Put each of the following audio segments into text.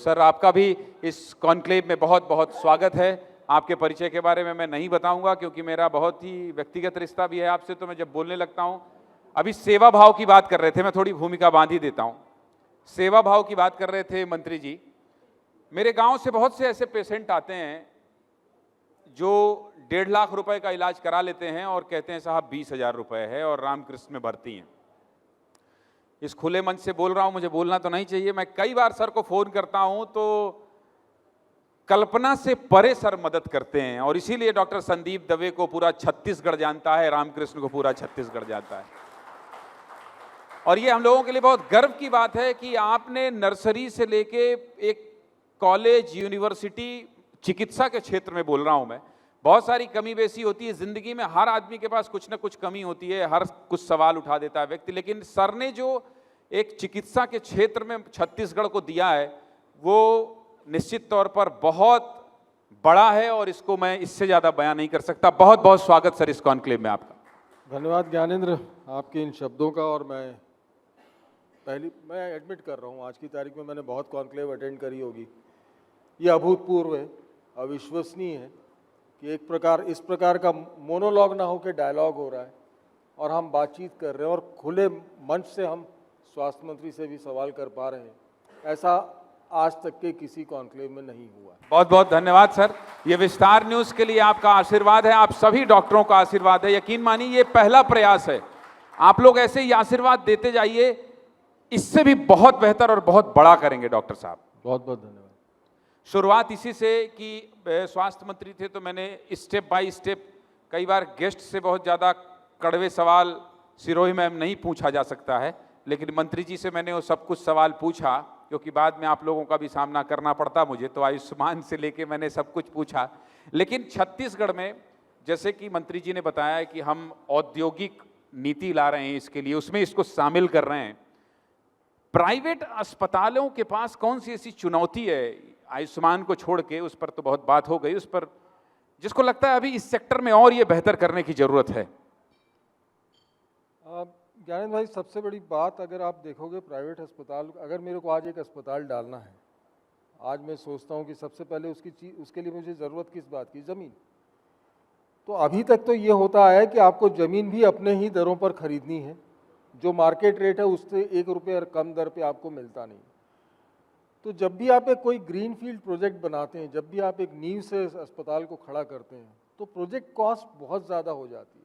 Sir आपका भी इस कॉन्क्लेव में बहुत बहुत स्वागत है। आपके परिचय के बारे में मैं नहीं बताऊंगा क्योंकि मेरा बहुत ही व्यक्तिगत रिश्ता भी है आपसे, तो मैं जब बोलने लगता हूं, अभी सेवा भाव की बात कर रहे थे, मैं थोड़ी भूमिका बांध ही देता हूं। सेवा भाव की बात कर रहे थे मंत्री जी। मेरे गांव से बहुत से ऐसे पेशेंट आते हैं जो 1.5 लाख रुपए का इलाज करा लेते हैं और कहते हैं साहब 20,000 रुपए है और रामकृष्ण में भर्ती हैं। इस खुले मन से बोल रहा हूं, मुझे बोलना तो नहीं चाहिए। मैं कई बार सर को फोन करता हूं तो कल्पना से परे सर मदद करते हैं, और इसीलिए डॉक्टर संदीप दवे को पूरा छत्तीसगढ़ जानता है, रामकृष्ण को पूरा छत्तीसगढ़ जानता है। और ये हम लोगों के लिए बहुत गर्व की बात है कि आपने नर्सरी से लेके एक कॉलेज, यूनिवर्सिटी, चिकित्सा के क्षेत्र में बोल रहा हूं मैं, बहुत सारी कमी बेसी होती है जिंदगी में, हर आदमी के पास कुछ ना कुछ कमी होती है, हर कुछ सवाल उठा देता है व्यक्ति, लेकिन सर ने जो एक चिकित्सा के क्षेत्र में छत्तीसगढ़ को दिया है वो निश्चित तौर पर बहुत बड़ा है और इसको मैं इससे ज्यादा बयान नहीं कर सकता। बहुत बहुत स्वागत सर इस कॉन्क्लेव में आपका। धन्यवाद ज्ञानेंद्र आपके इन शब्दों का। और मैं एडमिट कर रहा हूँ, आज की तारीख में मैंने बहुत कॉन्क्लेव अटेंड करी होगी। ये अभूतपूर्व है, अविश्वसनीय है कि इस प्रकार का मोनोलॉग ना हो के डायलॉग हो रहा है और हम बातचीत कर रहे हैं और खुले मंच से हम स्वास्थ्य मंत्री से भी सवाल कर पा रहे हैं। ऐसा आज तक के किसी कॉन्क्लेव में नहीं हुआ। बहुत बहुत धन्यवाद सर। ये विस्तार न्यूज के लिए आपका आशीर्वाद है, आप सभी डॉक्टरों का आशीर्वाद है। यकीन मानिए ये पहला प्रयास है, आप लोग ऐसे ही आशीर्वाद देते जाइए, इससे भी बहुत बेहतर और बहुत बड़ा करेंगे डॉक्टर साहब। बहुत बहुत धन्यवाद। शुरुआत इसी से कि स्वास्थ्य मंत्री थे तो मैंने स्टेप बाय स्टेप, कई बार गेस्ट से बहुत ज़्यादा कड़वे सवाल सिरोही मैम नहीं पूछा जा सकता है, लेकिन मंत्री जी से मैंने वो सब कुछ सवाल पूछा क्योंकि बाद में आप लोगों का भी सामना करना पड़ता मुझे, तो आयुष्मान से लेके मैंने सब कुछ पूछा। लेकिन छत्तीसगढ़ में जैसे कि मंत्री जी ने बताया कि हम औद्योगिक नीति ला रहे हैं इसके लिए, उसमें इसको शामिल कर रहे हैं। प्राइवेट अस्पतालों के पास कौन सी ऐसी चुनौती है, आयुष्मान को छोड़ के, उस पर तो बहुत बात हो गई, उस पर जिसको लगता है अभी इस सेक्टर में और ये बेहतर करने की जरूरत है? ज्ञानेंद्र भाई, सबसे बड़ी बात अगर आप देखोगे प्राइवेट अस्पताल, अगर मेरे को आज एक अस्पताल डालना है, आज मैं सोचता हूँ कि सबसे पहले उसके लिए मुझे ज़रूरत किस बात की? ज़मीन। तो अभी तक तो ये होता आया है कि आपको ज़मीन भी अपने ही दरों पर खरीदनी है, जो मार्केट रेट है उससे 1 रुपये कम दर पे आपको मिलता नहीं। तो जब भी आप एक कोई ग्रीन फील्ड प्रोजेक्ट बनाते हैं, जब भी आप एक नींव से अस्पताल को खड़ा करते हैं, तो प्रोजेक्ट कॉस्ट बहुत ज़्यादा हो जाती है।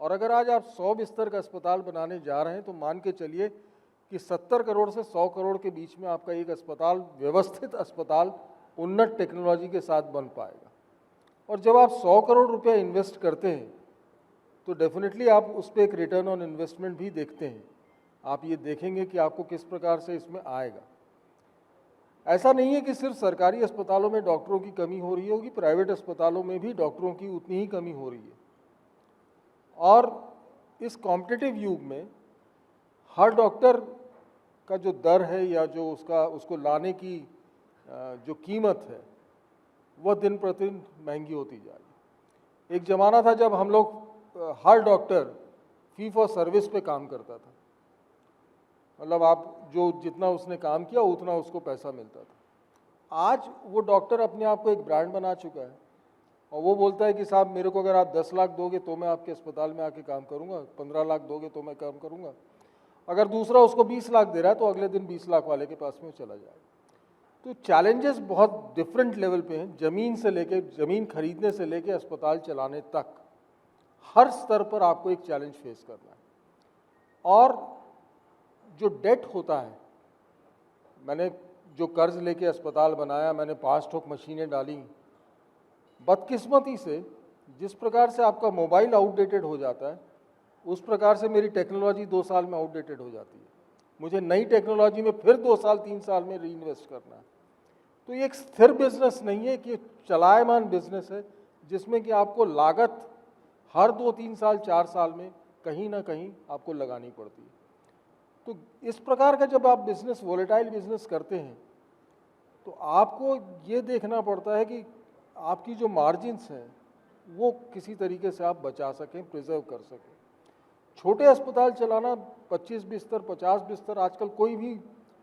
और अगर आज आप 100 बिस्तर का अस्पताल बनाने जा रहे हैं तो मान के चलिए कि 70 करोड़ से 100 करोड़ के बीच में आपका एक अस्पताल, व्यवस्थित अस्पताल, उन्नत टेक्नोलॉजी के साथ बन पाएगा। और जब आप 100 करोड़ रुपया इन्वेस्ट करते हैं तो डेफिनेटली आप उस पर एक रिटर्न ऑन इन्वेस्टमेंट भी देखते हैं। आप ये देखेंगे कि आपको किस प्रकार से इसमें आएगा। ऐसा नहीं है कि सिर्फ सरकारी अस्पतालों में डॉक्टरों की कमी हो रही होगी, प्राइवेट अस्पतालों में भी डॉक्टरों की उतनी ही कमी हो रही है। और इस कॉम्पिटिटिव युग में हर डॉक्टर का जो दर है या जो उसको लाने की जो कीमत है वह दिन प्रतिदिन महंगी होती जा रही है। एक ज़माना था जब हम लोग हर डॉक्टर फी फॉर सर्विस पे काम करता था, मतलब आप जो जितना उसने काम किया उतना उसको पैसा मिलता था। आज वो डॉक्टर अपने आप को एक ब्रांड बना चुका है और वो बोलता है कि साहब मेरे को अगर आप 10 लाख दोगे तो मैं आपके अस्पताल में आके काम करूंगा, 15 लाख दोगे तो मैं काम करूंगा। अगर दूसरा उसको 20 लाख दे रहा है तो अगले दिन 20 लाख वाले के पास में चला जाएगा। तो चैलेंजेस बहुत डिफरेंट लेवल पे हैं, ज़मीन खरीदने से लेके अस्पताल चलाने तक हर स्तर पर आपको एक चैलेंज फेस करना है। और जो डेट होता है, मैंने जो कर्ज लेके अस्पताल बनाया, मैंने 5 ठोक मशीनें डाली, बदकिस्मती से जिस प्रकार से आपका मोबाइल आउटडेटेड हो जाता है उस प्रकार से मेरी टेक्नोलॉजी 2 साल में आउटडेटेड हो जाती है। मुझे नई टेक्नोलॉजी में फिर 2 साल 3 साल में रीइन्वेस्ट करना है। तो ये एक स्थिर बिजनेस नहीं है कि चलायमान बिजनेस है जिसमें कि आपको लागत हर 2-3 साल 4 साल में कहीं ना कहीं आपको लगानी पड़ती है। तो इस प्रकार का जब आप बिजनेस, वोलेटाइल बिजनेस करते हैं, तो आपको ये देखना पड़ता है कि आपकी जो मार्जिन्स हैं वो किसी तरीके से आप बचा सकें, प्रिजर्व कर सकें। छोटे अस्पताल चलाना, 25 बिस्तर, 50 बिस्तर, आजकल कोई भी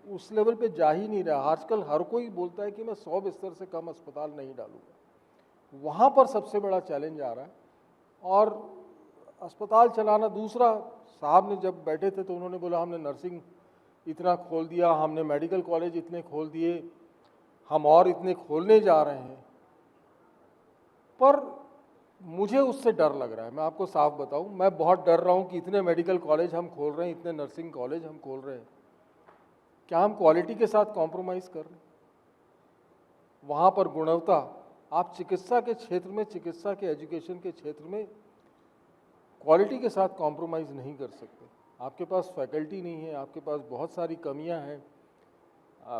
उस लेवल पे जा ही नहीं रहा। आजकल हर कोई बोलता है कि मैं 100 बिस्तर से कम अस्पताल नहीं डालूंगा। वहाँ पर सबसे बड़ा चैलेंज आ रहा है। और अस्पताल चलाना दूसरा, साहब ने जब बैठे थे तो उन्होंने बोला हमने नर्सिंग इतना खोल दिया, हमने मेडिकल कॉलेज इतने खोल दिए, हम और इतने खोलने जा रहे हैं। पर मुझे उससे डर लग रहा है, मैं आपको साफ बताऊं, मैं बहुत डर रहा हूं कि इतने मेडिकल कॉलेज हम खोल रहे हैं, इतने नर्सिंग कॉलेज हम खोल रहे हैं, क्या हम क्वालिटी के साथ कॉम्प्रोमाइज़ कर रहे हैं? वहाँ पर गुणवत्ता, आप चिकित्सा के क्षेत्र में, चिकित्सा के एजुकेशन के क्षेत्र में क्वालिटी के साथ कॉम्प्रोमाइज़ नहीं कर सकते। आपके पास फैकल्टी नहीं है, आपके पास बहुत सारी कमियां हैं।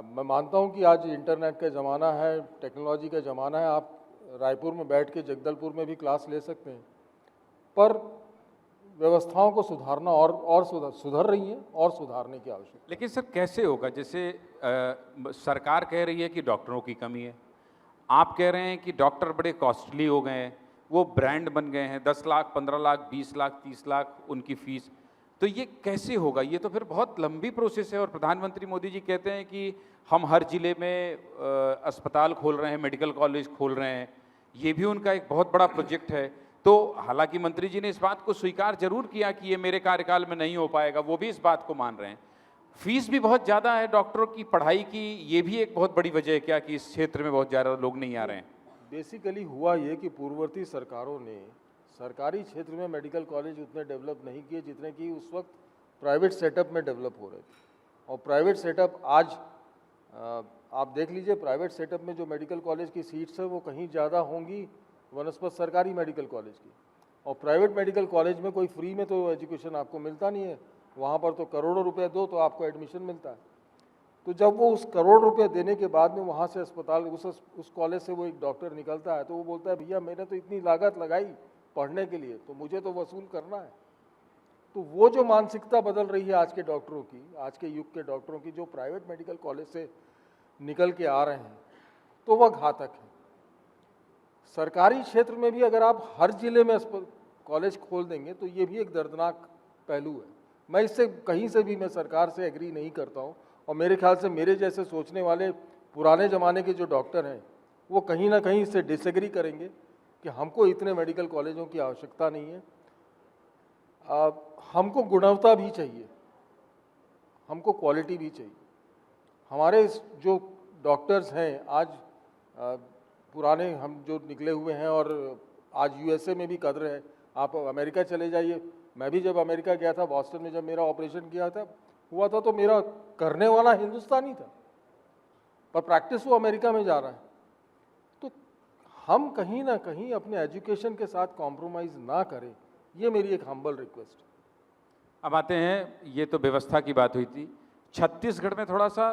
मैं मानता हूं कि आज इंटरनेट का ज़माना है, टेक्नोलॉजी का ज़माना है, आप रायपुर में बैठ के जगदलपुर में भी क्लास ले सकते हैं, पर व्यवस्थाओं को सुधारना और सुधर रही हैं और सुधारने की आवश्यकता। लेकिन सर कैसे होगा? जैसे सरकार कह रही है कि डॉक्टरों की कमी है, आप कह रहे हैं कि डॉक्टर बड़े कॉस्टली हो गए हैं, वो ब्रांड बन गए हैं, 10 लाख, 15 लाख, 20 लाख, 30 लाख उनकी फीस, तो ये कैसे होगा? ये तो फिर बहुत लंबी प्रोसेस है। और प्रधानमंत्री मोदी जी कहते हैं कि हम हर जिले में अस्पताल खोल रहे हैं, मेडिकल कॉलेज खोल रहे हैं, ये भी उनका एक बहुत बड़ा प्रोजेक्ट है। तो हालांकि मंत्री जी ने इस बात को स्वीकार जरूर किया कि ये मेरे कार्यकाल में नहीं हो पाएगा, वो भी इस बात को मान रहे हैं। फीस भी बहुत ज़्यादा है डॉक्टरों की पढ़ाई की, ये भी एक बहुत बड़ी वजह है क्या कि इस क्षेत्र में बहुत ज़्यादा लोग नहीं आ रहे हैं? बेसिकली हुआ ये कि पूर्ववर्ती सरकारों ने सरकारी क्षेत्र में मेडिकल कॉलेज उतने डेवलप नहीं किए जितने कि उस वक्त प्राइवेट सेटअप में डेवलप हो रहे थे। और प्राइवेट सेटअप आज आप देख लीजिए, प्राइवेट सेटअप में जो मेडिकल कॉलेज की सीट्स है वो कहीं ज़्यादा होंगी वनस्पत सरकारी मेडिकल कॉलेज की। और प्राइवेट मेडिकल कॉलेज में कोई फ्री में तो एजुकेशन आपको मिलता नहीं है, वहाँ पर तो करोड़ों रुपए दो तो आपको एडमिशन मिलता है। तो जब वो उस करोड़ रुपए देने के बाद में वहाँ से अस्पताल, उस कॉलेज से वो एक डॉक्टर निकलता है तो वो बोलता है भैया मैंने तो इतनी लागत लगाई पढ़ने के लिए, तो मुझे तो वसूल करना है। तो वो जो मानसिकता बदल रही है आज के डॉक्टरों की, आज के युग के डॉक्टरों की, जो प्राइवेट मेडिकल कॉलेज से निकल के आ रहे हैं, तो वह घातक है। सरकारी क्षेत्र में भी अगर आप हर जिले में कॉलेज खोल देंगे तो ये भी एक दर्दनाक पहलू है। मैं इससे कहीं से भी, मैं सरकार से एग्री नहीं करता हूँ। और मेरे ख्याल से मेरे जैसे सोचने वाले पुराने ज़माने के जो डॉक्टर हैं वो कहीं ना कहीं इससे डिसएग्री करेंगे कि हमको इतने मेडिकल कॉलेजों की आवश्यकता नहीं है। हमको गुणवत्ता भी चाहिए, हमको क्वालिटी भी चाहिए। हमारे जो डॉक्टर्स हैं आज, पुराने हम जो निकले हुए हैं, और आज यूएसए में भी कद्र है। आप अमेरिका चले जाइए, मैं भी जब अमेरिका गया था, बॉस्टन में जब मेरा ऑपरेशन हुआ था तो मेरा करने वाला हिंदुस्तानी था, पर प्रैक्टिस वो अमेरिका में जा रहा है। तो हम कहीं ना कहीं अपने एजुकेशन के साथ कॉम्प्रोमाइज़ ना करें, ये मेरी एक हम्बल रिक्वेस्ट है। अब आते हैं, ये तो व्यवस्था की बात हुई थी, छत्तीसगढ़ में थोड़ा सा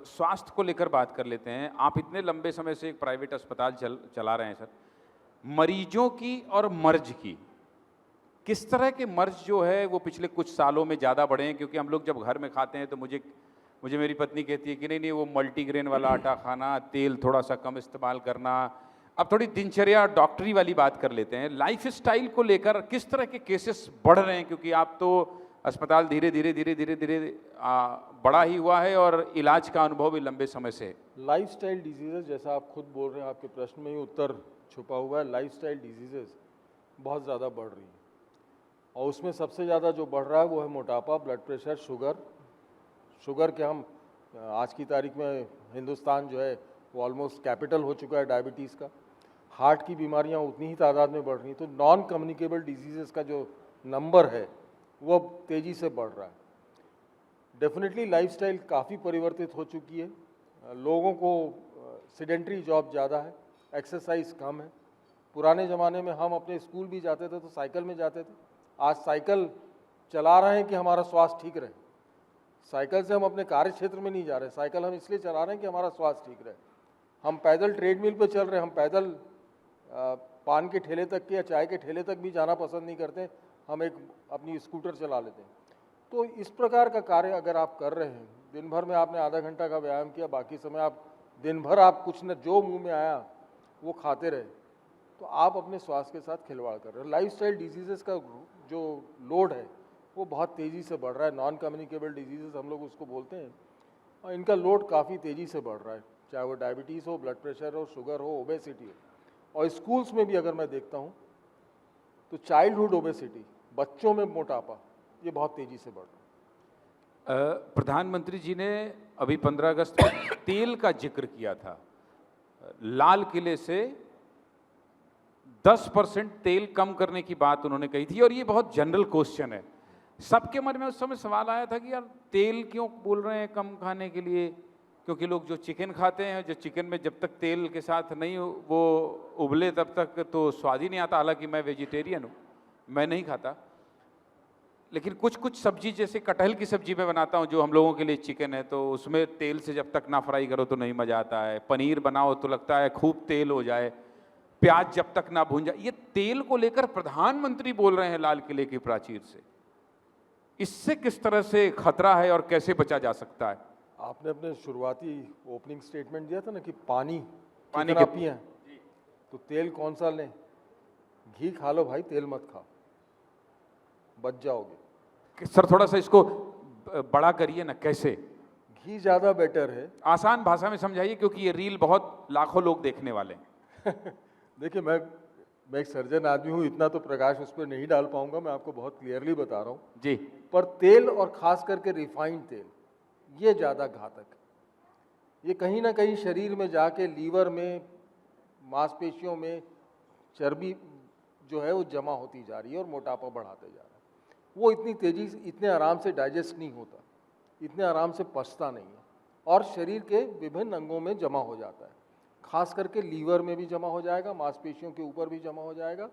स्वास्थ्य को लेकर बात कर लेते हैं। आप इतने लंबे समय से एक प्राइवेट अस्पताल चला रहे हैं सर, मरीजों की और मर्ज की, किस तरह के मर्ज जो है वो पिछले कुछ सालों में ज़्यादा बढ़े हैं? क्योंकि हम लोग जब घर में खाते हैं तो मुझे मेरी पत्नी कहती है कि नहीं वो मल्टीग्रेन वाला आटा खाना, तेल थोड़ा सा कम इस्तेमाल करना। अब थोड़ी दिनचर्या डॉक्टरी वाली बात कर लेते हैं, लाइफ स्टाइल को लेकर किस तरह के केसेस बढ़ रहे हैं? क्योंकि आप तो अस्पताल धीरे धीरे बड़ा ही हुआ है और इलाज का अनुभव भी लंबे समय से। लाइफस्टाइल डिजीजेज, जैसा आप खुद बोल रहे हैं, आपके प्रश्न में ही उत्तर छुपा हुआ है। लाइफस्टाइल डिजीजेज बहुत ज़्यादा बढ़ रही है, और उसमें सबसे ज़्यादा जो बढ़ रहा है वो है मोटापा, ब्लड प्रेशर, शुगर के हम आज की तारीख में हिंदुस्तान जो है वो ऑलमोस्ट कैपिटल हो चुका है डायबिटीज़ का। हार्ट की बीमारियां उतनी ही तादाद में बढ़ रही, तो नॉन कम्युनिकेबल डिजीज़ेस का जो नंबर है वो तेज़ी से बढ़ रहा है। डेफिनेटली लाइफस्टाइल काफ़ी परिवर्तित हो चुकी है। लोगों को सेडेंट्री जॉब ज़्यादा है, एक्सरसाइज कम है। पुराने ज़माने में हम अपने स्कूल भी जाते थे तो साइकिल में जाते थे, आज साइकिल चला रहे हैं कि हमारा स्वास्थ्य ठीक रहे। साइकिल से हम अपने कार्य क्षेत्र में नहीं जा रहे, साइकिल हम इसलिए चला रहे हैं कि हमारा स्वास्थ्य ठीक रहे। हम पैदल ट्रेडमिल पे चल रहे हैं, हम पैदल पान के ठेले तक या चाय के ठेले तक भी जाना पसंद नहीं करते, हम एक अपनी स्कूटर चला लेते हैं। तो इस प्रकार का कार्य अगर आप कर रहे हैं, दिन भर में आपने आधा घंटा का व्यायाम किया, बाकी समय आप दिन भर आप कुछ न जो मुंह में आया वो खाते रहे, तो आप अपने स्वास्थ्य के साथ खिलवाड़ कर रहे हैं। लाइफस्टाइल डिजीज़ेस का जो लोड है वो बहुत तेज़ी से बढ़ रहा है। नॉन कम्युनिकेबल डिजीज़ेस हम लोग उसको बोलते हैं। और इनका लोड काफ़ी तेज़ी से बढ़ रहा है, चाहे वो डायबिटीज़ हो, ब्लड प्रेशर हो, शुगर हो, ओबेसिटी हो। और स्कूल्स में भी अगर मैं देखता हूँ तो चाइल्डहुड ओबेसिटी, बच्चों में मोटापा, ये बहुत तेज़ी से बढ़ रहा है। प्रधानमंत्री जी ने अभी 15 अगस्त को तेल का जिक्र किया था। लाल किले से 10% तेल कम करने की बात उन्होंने कही थी, और ये बहुत जनरल क्वेश्चन है। सबके मन में उस समय सवाल आया था कि यार तेल क्यों बोल रहे हैं कम खाने के लिए, क्योंकि लोग जो चिकन खाते हैं, जो चिकन में जब तक तेल के साथ नहीं वो उबले तब तक तो स्वाद ही नहीं आता। हालांकि मैं वेजिटेरियन हूँ, मैं नहीं खाता, लेकिन कुछ कुछ सब्जी जैसे कटहल की सब्जी मैं बनाता हूँ जो हम लोगों के लिए चिकन है, तो उसमें तेल से जब तक ना फ्राई करो तो नहीं मज़ा आता है। पनीर बनाओ तो लगता है खूब तेल हो जाए, प्याज जब तक ना भून जाए। ये तेल को लेकर प्रधानमंत्री बोल रहे हैं लाल किले की प्राचीर से, इससे किस तरह से खतरा है और कैसे बचा जा सकता है? आपने अपने शुरुआती ओपनिंग स्टेटमेंट दिया था ना कि पानी पानी कितना के पिए, तो तेल कौन सा लें? घी खा लो भाई, तेल मत खाओ, बच जाओगे। सर थोड़ा सा इसको बड़ा करिए ना, कैसे? घी ज़्यादा बेटर है। आसान भाषा में समझाइए, क्योंकि ये रील बहुत लाखों लोग देखने वाले हैं। देखिए, मैं एक सर्जन आदमी हूँ, इतना तो प्रकाश उस पर नहीं डाल पाऊंगा, मैं आपको बहुत क्लियरली बता रहा हूँ जी। पर तेल और खास करके रिफाइंड तेल ये ज़्यादा घातक है। ये कहीं ना कहीं शरीर में जाके लीवर में, मांसपेशियों में चर्बी जो है वो जमा होती जा रही है और मोटापा बढ़ाते जा रहा है। वो इतनी तेज़ी से, इतने आराम से डाइजेस्ट नहीं होता, इतने आराम से पचता नहीं है, और शरीर के विभिन्न अंगों में जमा हो जाता है। खास करके लीवर में भी जमा हो जाएगा, मांसपेशियों के ऊपर भी जमा हो जाएगा,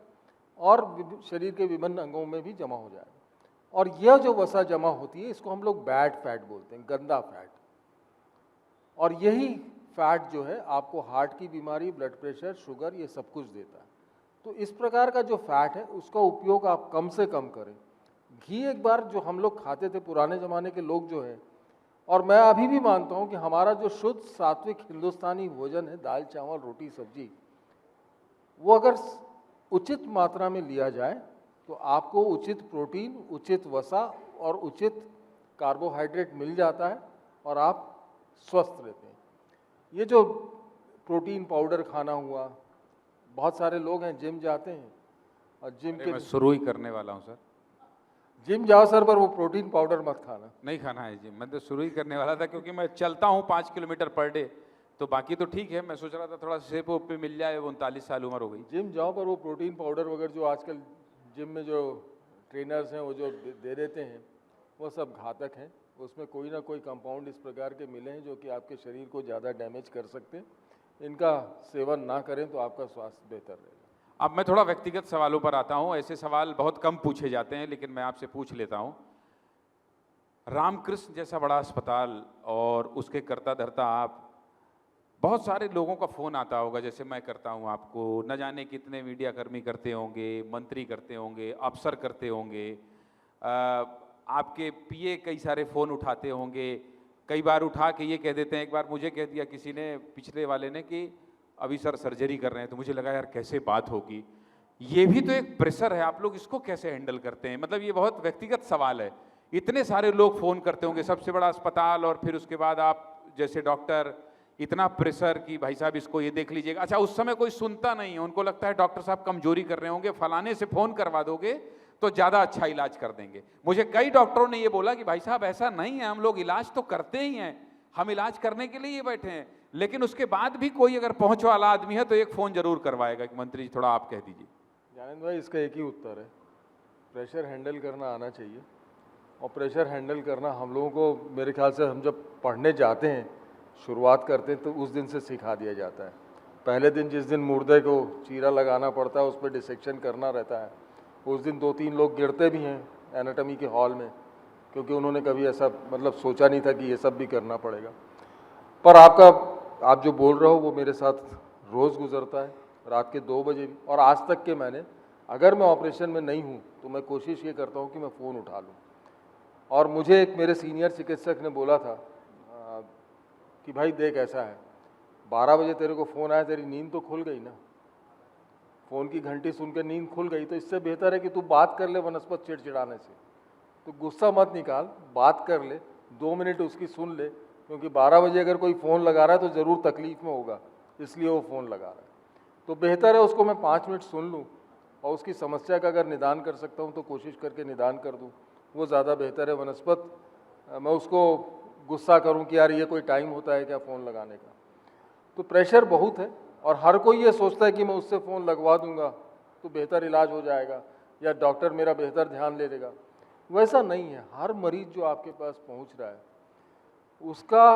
और शरीर के विभिन्न अंगों में भी जमा हो जाएगा। और यह जो वसा जमा होती है इसको हम लोग बैड फैट बोलते हैं, गंदा फैट। और यही फैट जो है आपको हार्ट की बीमारी, ब्लड प्रेशर, शुगर, ये सब कुछ देता है। तो इस प्रकार का जो फैट है उसका उपयोग आप कम से कम करें। घी एक बार जो हम लोग खाते थे, पुराने ज़माने के लोग जो है, और मैं अभी भी मानता हूँ कि हमारा जो शुद्ध सात्विक हिंदुस्तानी भोजन है, दाल चावल रोटी सब्जी, वो अगर उचित मात्रा में लिया जाए तो आपको उचित प्रोटीन, उचित वसा और उचित कार्बोहाइड्रेट मिल जाता है और आप स्वस्थ रहते हैं। ये जो प्रोटीन पाउडर खाना हुआ, बहुत सारे लोग हैं जिम जाते हैं और जिम के मैं शुरू ही करने वाला हूँ सर। जिम जाओ सर, पर वो प्रोटीन पाउडर मत खाना। नहीं खाना है जिम, मैं तो शुरू ही करने वाला था, क्योंकि मैं चलता हूँ 5 किलोमीटर पर डे, तो बाकी तो ठीक है। मैं सोच रहा था थोड़ा शेप वेप पे मिल जाए, 39 साल उम्र हो गई। जिम जाओ, पर वो प्रोटीन पाउडर वगैरह जो आजकल जिम में जो ट्रेनर्स हैं वो जो दे देते हैं, वो सब घातक हैं। उसमें कोई ना कोई कंपाउंड इस प्रकार के मिले हैं जो कि आपके शरीर को ज़्यादा डैमेज कर सकते हैं। इनका सेवन ना करें तो आपका स्वास्थ्य बेहतर रहेगा। अब मैं थोड़ा व्यक्तिगत सवालों पर आता हूँ। ऐसे सवाल बहुत कम पूछे जाते हैं, लेकिन मैं आपसे पूछ लेता हूँ। रामकृष्ण जैसा बड़ा अस्पताल और उसके करता धरता आप, बहुत सारे लोगों का फ़ोन आता होगा, जैसे मैं करता हूँ आपको, न जाने कितने मीडिया कर्मी करते होंगे, मंत्री करते होंगे, अफसर करते होंगे, आपके पीए कई सारे फ़ोन उठाते होंगे। कई बार उठा के ये कह देते हैं, एक बार मुझे कह दिया किसी ने, पिछले वाले ने, कि अभी सर सर्जरी कर रहे हैं, तो मुझे लगा यार कैसे बात होगी। ये भी तो एक प्रेशर है, आप लोग इसको कैसे हैंडल करते हैं? मतलब ये बहुत व्यक्तिगत सवाल है। इतने सारे लोग फ़ोन करते होंगे, सबसे बड़ा अस्पताल, और फिर उसके बाद आप जैसे डॉक्टर, इतना प्रेशर कि भाई साहब इसको ये देख लीजिएगा। अच्छा, उस समय कोई सुनता नहीं है, उनको लगता है डॉक्टर साहब कमजोरी कर रहे होंगे, फलाने से फ़ोन करवा दोगे तो ज़्यादा अच्छा इलाज कर देंगे। मुझे कई डॉक्टरों ने ये बोला कि भाई साहब ऐसा नहीं है, हम लोग इलाज तो करते ही हैं, हम इलाज करने के लिए ही बैठे हैं, लेकिन उसके बाद भी कोई अगर पहुंच वाला आदमी है तो एक फ़ोन जरूर करवाएगा कि मंत्री जी थोड़ा आप कह दीजिए। ज्ञानेंद्र भाई, इसका एक ही उत्तर है, प्रेशर हैंडल करना आना चाहिए। और प्रेशर हैंडल करना हम लोगों को, मेरे ख्याल से हम जब पढ़ने जाते हैं, शुरुआत करते हैं, तो उस दिन से सिखा दिया जाता है। पहले दिन जिस दिन मुर्दे को चीरा लगाना पड़ता है, उस पर डिसेक्शन करना रहता है, उस दिन 2-3 लोग गिरते भी हैं एनाटॉमी के हॉल में, क्योंकि उन्होंने कभी ऐसा मतलब सोचा नहीं था कि ये सब भी करना पड़ेगा। पर आप जो बोल रहे हो वो मेरे साथ रोज़ गुजरता है, रात के 2 बजे भी। और आज तक के मैंने, अगर मैं ऑपरेशन में नहीं हूँ तो मैं कोशिश ये करता हूँ कि मैं फ़ोन उठा लूँ। और मुझे एक मेरे सीनियर चिकित्सक ने बोला था कि भाई देख, ऐसा है, 12 बजे तेरे को फ़ोन आया, तेरी नींद तो खुल गई ना, फ़ोन की घंटी सुन के नींद खुल गई, तो इससे बेहतर है कि तू बात कर ले वनस्पत चिड़चिड़ाने से। तो गुस्सा मत निकाल, बात कर ले, 2 मिनट उसकी सुन ले, क्योंकि 12 बजे अगर कोई फ़ोन लगा रहा है तो ज़रूर तकलीफ़ में होगा, इसलिए वो फ़ोन लगा रहा है। तो बेहतर है उसको मैं 5 मिनट सुन लूँ और उसकी समस्या का अगर निदान कर सकता हूँ तो कोशिश करके निदान कर दूँ, वो ज़्यादा बेहतर है। बनस्पत मैं उसको गुस्सा करूँ कि यार ये कोई टाइम होता है क्या फ़ोन लगाने का। तो प्रेशर बहुत है और हर कोई ये सोचता है कि मैं उससे फ़ोन लगवा दूंगा तो बेहतर इलाज हो जाएगा या डॉक्टर मेरा बेहतर ध्यान ले लेगा। वैसा नहीं है। हर मरीज जो आपके पास पहुंच रहा है उसका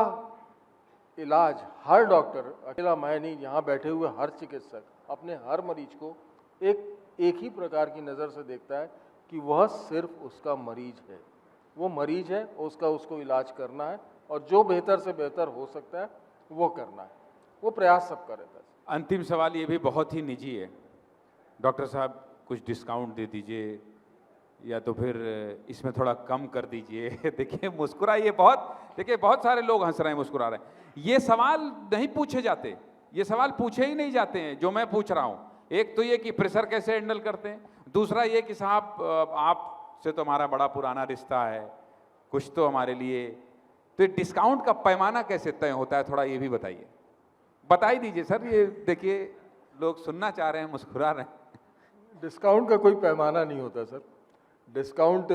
इलाज हर डॉक्टर, अकेला मैं नहीं, यहाँ बैठे हुए हर चिकित्सक अपने हर मरीज को एक ही प्रकार की नज़र से देखता है कि वह सिर्फ उसका मरीज है, वो मरीज है, उसको इलाज करना है और जो बेहतर से बेहतर हो सकता है वो करना है। वो प्रयास सबका रहता है। अंतिम सवाल ये भी बहुत ही निजी है, डॉक्टर साहब कुछ डिस्काउंट दे दीजिए या तो फिर इसमें थोड़ा कम कर दीजिए। देखिए मुस्कुराइए, देखिए बहुत सारे लोग हंस रहे हैं, मुस्कुरा रहे हैं। ये सवाल नहीं पूछे जाते, ये सवाल पूछे ही नहीं जाते हैं जो मैं पूछ रहा हूँ। एक तो ये कि प्रेशर कैसे हैंडल करते हैं, दूसरा ये कि साहब आपसे तो हमारा बड़ा पुराना रिश्ता है, कुछ तो हमारे लिए, तो ये डिस्काउंट का पैमाना कैसे तय होता है, थोड़ा ये भी बताइए, बता ही दीजिए सर। ये देखिए लोग सुनना चाह रहे हैं, मुस्कुरा रहे हैं। डिस्काउंट का कोई पैमाना नहीं होता sir. Discount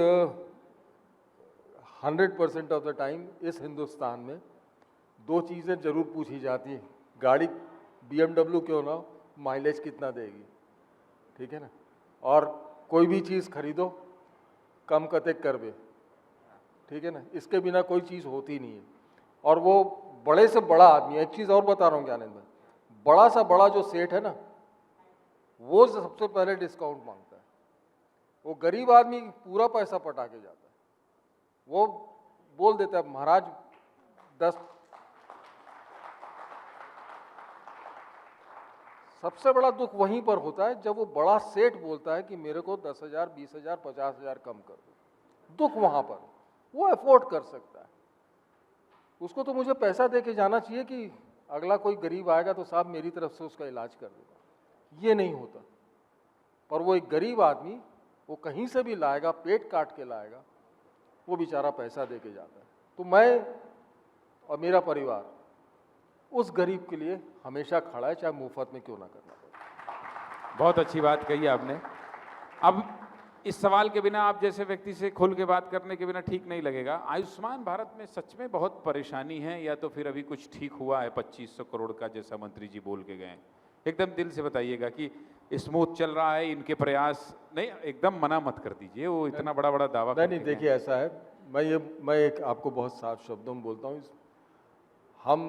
100% of the time इस हिंदुस्तान में दो चीज़ें जरूर पूछी जाती हैं। गाड़ी BMW क्यों ना हो, माइलेज कितना देगी, ठीक है ना, और कोई भी चीज़ खरीदो कम कतेक कर बे, ठीक है ना, इसके बिना कोई चीज़ होती नहीं है। और वो बड़े से बड़ा आदमी, एक चीज़ और बता रहा हूँ ज्ञानेंद्र, बड़ा सा बड़ा जो सेठ है ना वो सबसे पहले डिस्काउंट मांगता है। वो गरीब आदमी पूरा पैसा पटा के जाता है, वो बोल देता है महाराज 10। सबसे बड़ा दुख वहीं पर होता है जब वो बड़ा सेठ बोलता है कि मेरे को 10,000, 20,000, 50,000 कम कर दो। दुख वहां पर, वो अफोर्ड कर सकता है, उसको तो मुझे पैसा दे के जाना चाहिए कि अगला कोई गरीब आएगा तो साहब मेरी तरफ से उसका इलाज कर देगा। ये नहीं होता। पर वो एक गरीब आदमी वो कहीं से भी लाएगा, पेट काट के लाएगा, वो बेचारा पैसा दे के जाता है। तो मैं और मेरा परिवार उस गरीब के लिए हमेशा खड़ा है, चाहे मुफ्त में क्यों ना करना पड़े। बहुत अच्छी बात कही आपने। अब इस सवाल के बिना, आप जैसे व्यक्ति से खुल के बात करने के बिना ठीक नहीं लगेगा। आयुष्मान भारत में सच में बहुत परेशानी है या तो फिर अभी कुछ ठीक हुआ है 2500 करोड़ का, जैसा मंत्री जी बोल के गए? एकदम दिल से बताइएगा कि स्मूथ चल रहा है, इनके प्रयास नहीं, एकदम मना मत कर दीजिए, वो इतना बड़ा बड़ा दावा नहीं, देखिए ऐसा है, मैं एक आपको बहुत साफ शब्दों में बोलता हूँ, हम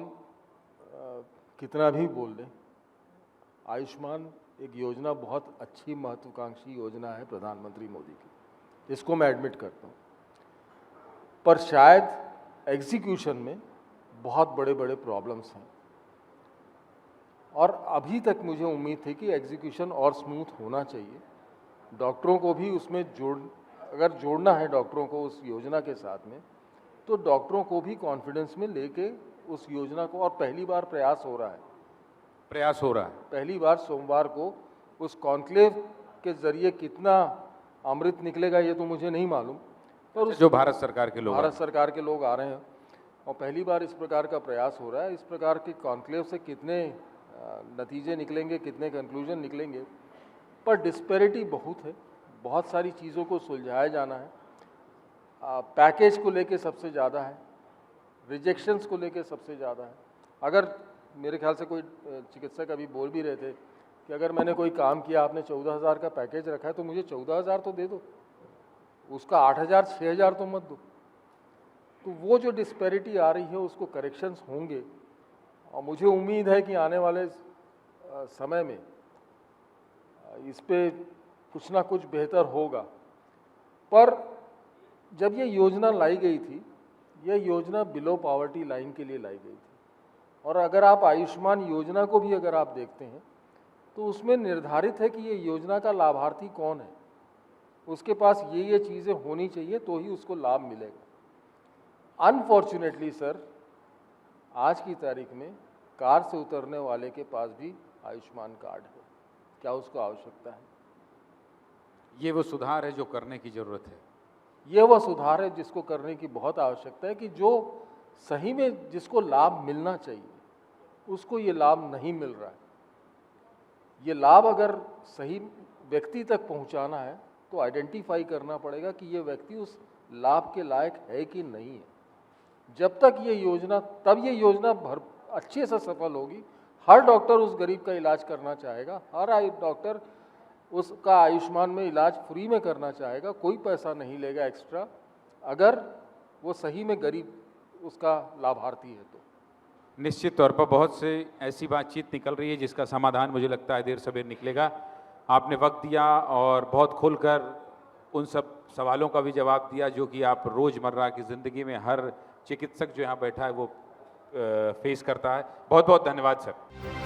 कितना भी बोल दें, आयुष्मान एक योजना बहुत अच्छी महत्वाकांक्षी योजना है प्रधानमंत्री मोदी की, इसको मैं एडमिट करता हूँ, पर शायद एग्जीक्यूशन में बहुत बड़े बड़े प्रॉब्लम्स हैं और अभी तक मुझे उम्मीद थी कि एग्जीक्यूशन और स्मूथ होना चाहिए। डॉक्टरों को भी उसमें अगर जोड़ना है डॉक्टरों को उस योजना के साथ में, तो डॉक्टरों को भी कॉन्फिडेंस में लेके उस योजना को, और पहली बार प्रयास हो रहा है, पहली बार सोमवार को उस कॉन्क्लेव के जरिए कितना अमृत निकलेगा ये तो मुझे नहीं मालूम, पर जो भारत सरकार के लोग आ रहे हैं और पहली बार इस प्रकार का प्रयास हो रहा है। इस प्रकार के कॉन्क्लेव से कितने नतीजे निकलेंगे, कितने कंक्लूजन निकलेंगे, पर डिस्पैरिटी बहुत है, बहुत सारी चीज़ों को सुलझाया जाना है। पैकेज को लेके सबसे ज़्यादा है, रिजेक्शंस को लेके सबसे ज़्यादा है। अगर मेरे ख्याल से कोई चिकित्सक अभी बोल भी रहे थे कि अगर मैंने कोई काम किया, आपने 14,000 का पैकेज रखा है तो मुझे 14,000 तो दे दो, उसका 8,000 6,000 तो मत दो। तो वो जो डिस्पैरिटी आ रही है उसको करेक्शंस होंगे और मुझे उम्मीद है कि आने वाले समय में इस पे कुछ ना कुछ बेहतर होगा। पर जब ये योजना लाई गई थी, यह योजना बिलो पॉवर्टी लाइन के लिए लाई गई थी, और अगर आप आयुष्मान योजना को भी अगर आप देखते हैं तो उसमें निर्धारित है कि ये योजना का लाभार्थी कौन है, उसके पास ये चीज़ें होनी चाहिए तो ही उसको लाभ मिलेगा। अनफॉर्चुनेटली सर, आज की तारीख में कार से उतरने वाले के पास भी आयुष्मान कार्ड है, क्या उसको आवश्यकता है? ये वो सुधार है जो करने की जरूरत है। ये वह सुधार है जिसको करने की बहुत आवश्यकता है कि जो सही में जिसको लाभ मिलना चाहिए उसको ये लाभ नहीं मिल रहा है। ये लाभ अगर सही व्यक्ति तक पहुंचाना है तो आइडेंटिफाई करना पड़ेगा कि ये व्यक्ति उस लाभ के लायक है कि नहीं है। जब तक ये योजना, तब ये योजना अच्छे से सफल होगी। हर डॉक्टर उस गरीब का इलाज करना चाहेगा, हर डॉक्टर उसका आयुष्मान में इलाज फ्री में करना चाहेगा, कोई पैसा नहीं लेगा एक्स्ट्रा, अगर वो सही में गरीब उसका लाभार्थी है तो। निश्चित तौर पर बहुत से ऐसी बातचीत निकल रही है जिसका समाधान मुझे लगता है देर सवेर निकलेगा। आपने वक्त दिया और बहुत खुलकर उन सब सवालों का भी जवाब दिया जो कि आप रोज़मर्रा की ज़िंदगी में हर चिकित्सक जो यहाँ बैठा है वो फेस करता है। बहुत बहुत धन्यवाद सर।